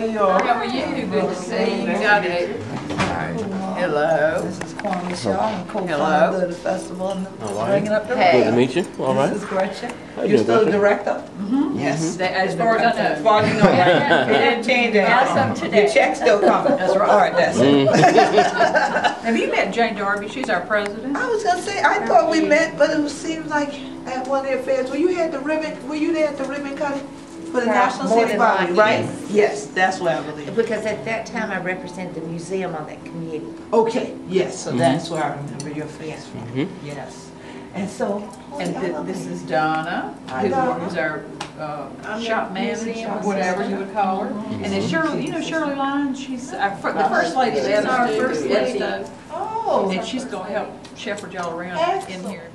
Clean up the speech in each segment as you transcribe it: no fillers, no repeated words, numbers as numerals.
you? How are you? Good to see you. Got it. Hello. This is Kwame Shaw. I'm co-founder of the festival and bringing up the Hey. Good to meet you. All right. This is Gretchen. How you You're doing, still the Gretchen? director? Yes. As far as I know. As far as you know, right? You didn't change it. As of today. Your check's still coming. That's right. All right, that's it. Have you met Jane Darby? She's our president. I was gonna say, I thought we met, but it seems like at one of the affairs, were you there at the ribbon cutting? For the National More City than Body, likely, right? yes. Yes, that's where I believe. Because at that time I represented the museum on that committee. Okay, yes, so that's where I remember your face from. Yes. And so, This is Donna, who's our shop manager, or whatever you would call her. And then Shirley, you know Shirley Lyons? She's the first lady of Edisto. oh. And she's going to help shepherd y'all around in here.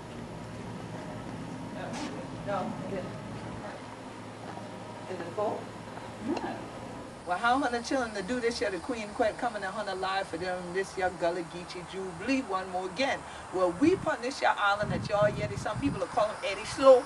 No. Is it full? No. Well, how many children to do this year? The Queen quite coming to Hunter Live for them this year, Gullah, Geechee, Jubilee, one more again. Well, we put this year island that y'all yeti, some people are calling Edisto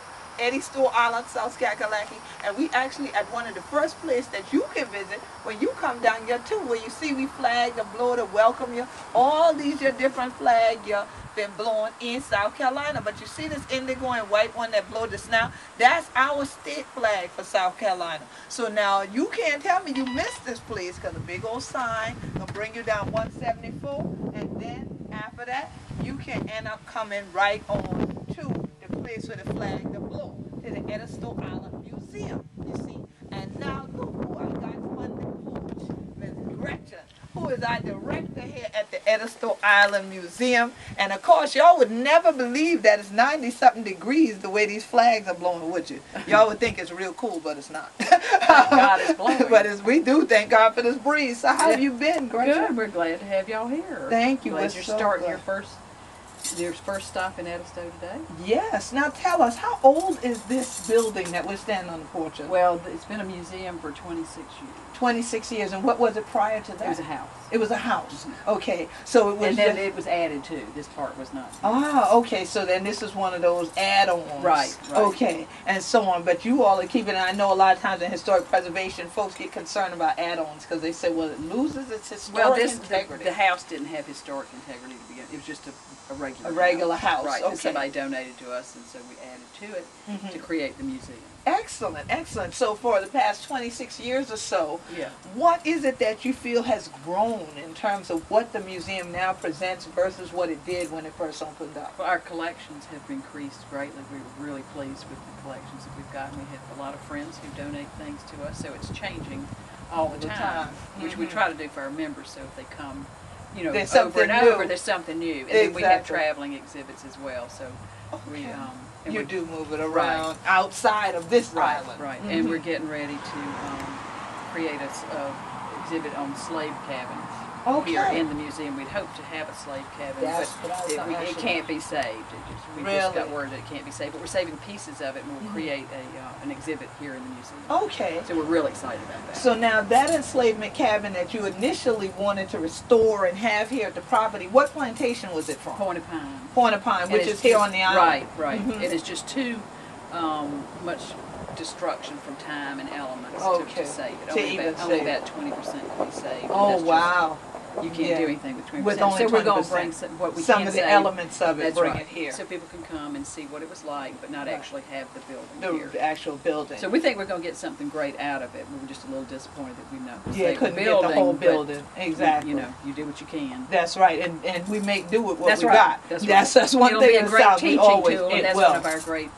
Island, South Kakalaki, and we actually at one of the first places that you can visit when you come down here too, where you see we flag the blow to welcome you. All these your different flags you been blowing in South Carolina, but you see this indigo and white one that blow this now? That's our state flag for South Carolina. So now you can't tell me you missed this place, because a big old sign will bring you down 174, and then after that you can end up coming right on to the place where the flag to blow, to the Edisto Island Museum, you see. And now look who I got on the porch, Ms. Gretchen, who is our director here at the Edisto Island Museum. And of course, y'all would never believe that it's 90-something degrees the way these flags are blowing, would you? Y'all would think it's real cool, but it's not. Thank God it's blowing. But we do thank God for this breeze. So how have you been, Gretchen? Good. We're glad to have y'all here. Thank you. Glad We're you're so starting glad. your first stop in Edisto today. Yes. Now tell us, how old is this building that we're standing on the porch of? Well, it's been a museum for 26 years. 26 years. And what was it prior to that? It was a house. It was a house. Okay. So it was. And then it was added to. This part was not. Ah, okay. So then this is one of those add-ons. Right. Okay. And so on. But you all are keeping, I know a lot of times in historic preservation, folks get concerned about add-ons because they say, well, it loses its historic integrity. The house didn't have historic integrity to begin. It was just a regular house. Right. Okay. And somebody donated to us, and so we added to it to create the museum. Excellent, excellent. So for the past 26 years or so, Yeah. what is it that you feel has grown in terms of what the museum now presents versus what it did when it first opened up? Well, our collections have increased greatly. We were really pleased with the collections that we've gotten. We have a lot of friends who donate things to us, so it's changing all the time, which we try to do for our members. So if they come, you know, There's over and something new. over, there's something new. And then we have traveling exhibits as well. So we and You we do move it around outside of this island. Right. And we're getting ready to create a exhibit on slave cabins here in the museum. We'd hope to have a slave cabin, That's what I was but it can't be saved. We just got word that it can't be saved, but we're saving pieces of it, and we'll create an exhibit here in the museum. Okay. So we're really excited about that. So now that enslavement cabin that you initially wanted to restore and have here at the property, what plantation was it from? Point of Pine. Point of Pine, which is here on the island. Right. It is just too much destruction from time and elements to save it. Only about 20% can be saved. Oh, wow. You can't do anything with 20%. With only so we're going 20%. to bring what we Some can of the save. elements of it, That's bring right. it here. So people can come and see what it was like, but not actually have the building here. The actual building. So we think we're going to get something great out of it. We were just a little disappointed that we couldn't the get the whole building. Exactly. You know, you do what you can. That's right, and we make do with what That's we right. got. That's one It'll thing be in a the great South we teaching always tool, and that's one of our great,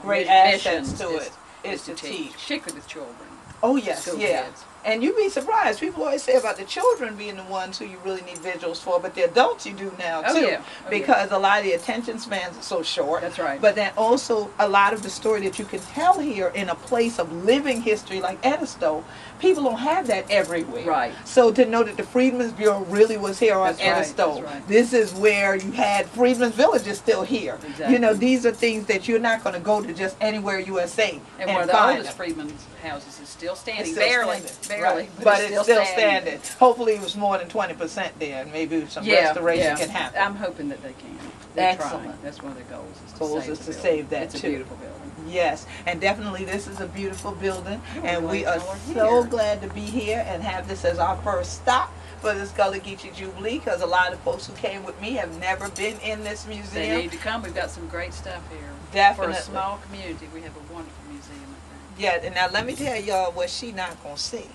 great assets missions to it. Is to teach, particularly with children. Oh yes, School yeah. kids. And you'd be surprised. People always say about the children being the ones who you really need visuals for, but the adults you do now too. Because a lot of the attention spans are so short. That's right. But then also a lot of the story that you can tell here in a place of living history like Edisto, people don't have that everywhere. Right. So to know that the Freedmen's Bureau really was here on Edisto. That's right. This is where you had Freedmen's Village is still here. Exactly. You know, these are things that you're not going to go to just anywhere USA and one of the find oldest Freedmen's houses is still standing. It's still barely, right. but it's still standing. Hopefully it was more than 20% there, and maybe some restoration can happen. I'm hoping that they can. They're Excellent. trying. That's one of their goals. Is to save that it's too. A beautiful building. Yes, and definitely this is a beautiful building, and we glad are y'all are so here. glad to be here and have this as our first stop for this Gullah Geechee Jubilee, because a lot of folks who came with me have never been in this They museum. need to come. We've got some great stuff here. Definitely. For a small community, we have a wonderful museum, I think. Yeah, and now let me tell y'all what she not gonna see.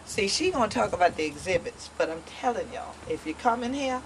See, she gonna talk about the exhibits, but I'm telling y'all, if you come in here,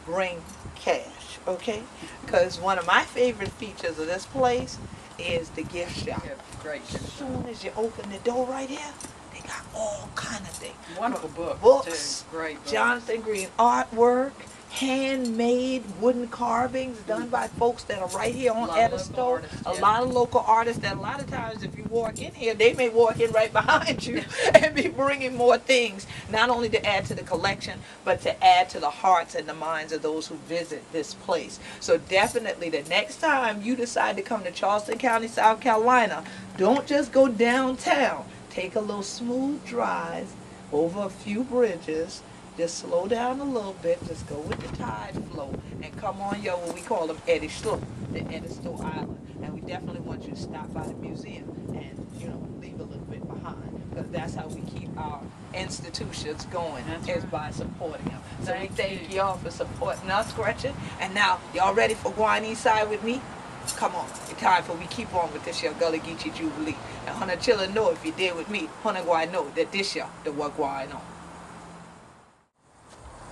bring cash, okay? Because one of my favorite features of this place is the gift shop. We have great As gift shop. soon as you open the door right here, they got all kind of things. Wonderful books, Books, too. Great books. Jonathan Green artwork, handmade wooden carvings done by folks that are right here on Edisto. A lot of local artists that a lot of times if you walk in here, they may walk in right behind you and be bringing more things, not only to add to the collection, but to add to the hearts and the minds of those who visit this place. So definitely the next time you decide to come to Charleston County, South Carolina, don't just go downtown. Take a little smooth drive over a few bridges. Just slow down a little bit, just go with the tide flow, and come on what we call them Edisto, the Edisto Island. And we definitely want you to stop by the museum and, leave a little bit behind, because that's how we keep our institutions going, is by supporting them. So we thank y'all for supporting us, Gretchen. And now, y'all ready for going east side with me? Come on, it's time for we keep on with this year Gullah Geechee Jubilee. And Hunter Chilla know if you did with me, Hunter Guai know that this year the what going on.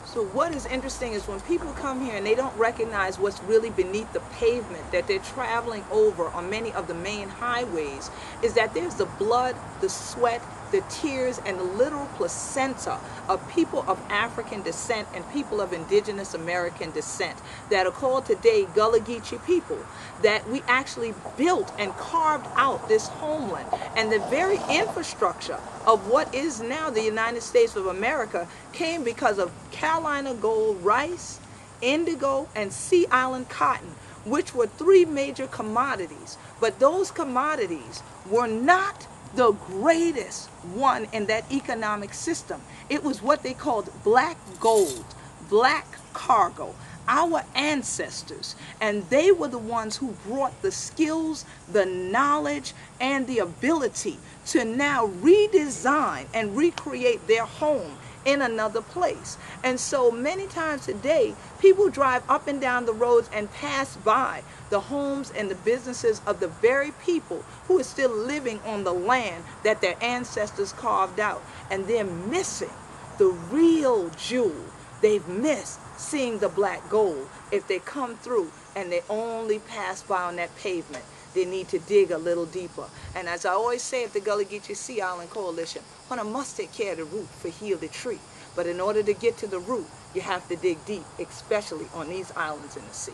So what is interesting is when people come here and they don't recognize what's really beneath the pavement that they're traveling over on many of the main highways, is that there's the blood, the sweat, the tears, and the literal placenta of people of African descent and people of indigenous American descent that are called today Gullah Geechee people, that we actually built and carved out this homeland. And the very infrastructure of what is now the United States of America came because of Carolina gold rice, indigo, and Sea Island cotton, which were three major commodities. But those commodities were not the greatest one in that economic system. It was what they called black gold, black cargo, our ancestors. And they were the ones who brought the skills, the knowledge, and the ability to now redesign and recreate their home in another place. And so many times today, people drive up and down the roads and pass by the homes and the businesses of the very people who are still living on the land that their ancestors carved out. And they're missing the real jewel. They've missed seeing the black gold. If they come through and they only pass by on that pavement, they need to dig a little deeper. And as I always say at the Gullah Geechee Sea Island Coalition, one must take care of the root for heal the tree. But in order to get to the root, you have to dig deep, especially on these islands in the sea.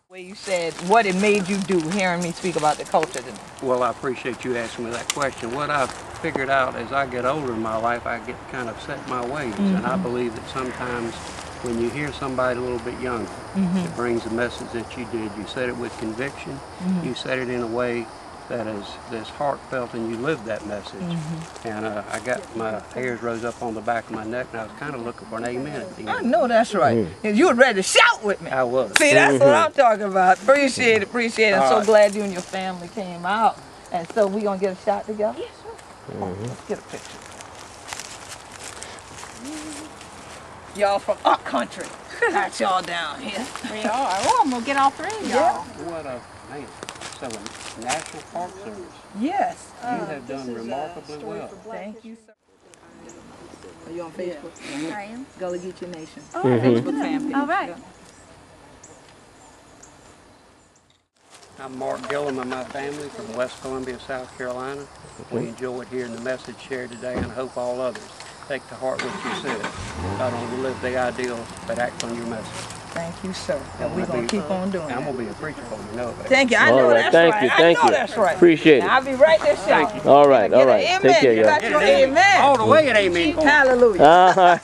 Where you said what it made you do, hearing me speak about the culture today. Well, I appreciate you asking me that question. What I've figured out as I get older in my life, I get kind of set in my ways. And I believe that sometimes when you hear somebody a little bit younger, it brings the message that you did. You said it with conviction. You said it in a way that is heartfelt, and you lived that message. And I got my hairs rose up on the back of my neck, and I was kind of looking for an amen at the end. I know that's right. You were ready to shout with me. I was. See, that's what I'm talking about. Appreciate it, appreciate it. I'm so right. glad you and your family came out. And so we gonna get a shot together? Yes, sir. Let's get a picture. Y'all from up country. Got y'all down here. We are. Oh, I'm gonna get all three of y'all. What a man. So a National Park Service. Yes. You have done remarkably well. Thank you, sir. Are you on Facebook? I am. Gullah Geechee Nation. Oh, Facebook fan page. All right. Yeah. I'm Mark Gilliam and my family from West Columbia, South Carolina. We enjoyed hearing the message shared today, and I hope all others take to heart what you said. Not only live the ideal, but act on your message. Thank you, sir. And we're going to keep on doing I'm that. going to be a preacher for you, know it. Thank you. I All know right, that's thank right. you, I thank know you. that's right. Appreciate it. Now, I'll be right there shouting. All right, all right. Amen. Take care, You got y'all. your amen. All the way it ain't mean. Hallelujah.